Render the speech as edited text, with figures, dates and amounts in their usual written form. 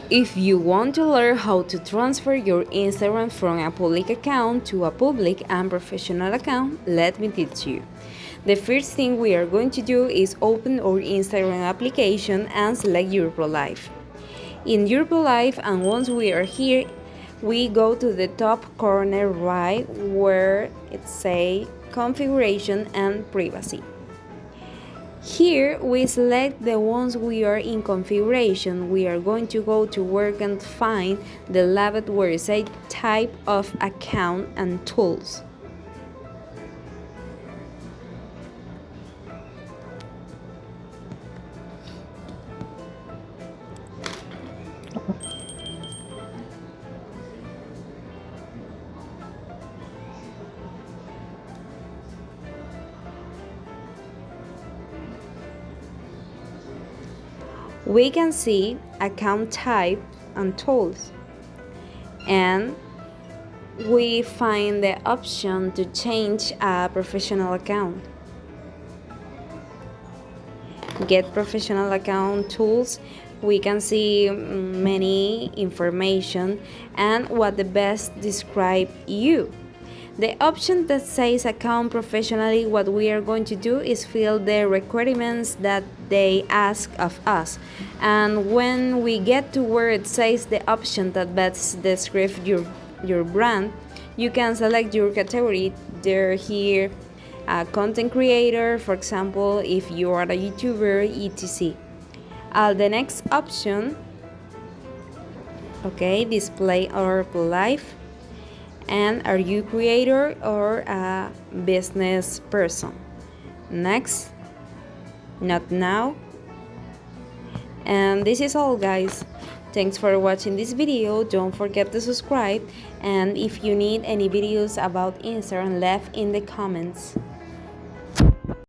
If you want to learn how to transfer your Instagram from a public account to a public and professional account, let me teach you. The first thing we are going to do is open our Instagram application and select Europro Live. In Europro Live, and once we are here, we go to the top corner right where it says configuration and privacy. Here we select the ones we are in configuration. We are going to go to work and find the label where it says type of account and tools. We can see account type and tools, and we find the option to change a professional account. Get professional account tools. We can see many information and what the best describe you. The option that says account professionally, what we are going to do is fill the requirements that they ask of us. And when we get to where it says the option that best describes your brand, you can select your category. They're here, a content creator, for example, if you are a YouTuber, etc. The next option, okay, display our life. And are you creator or a business person? Next, not now. And this is all, guys. Thanks for watching this video. Don't forget to subscribe, and if you need any videos about Instagram, left in the comments.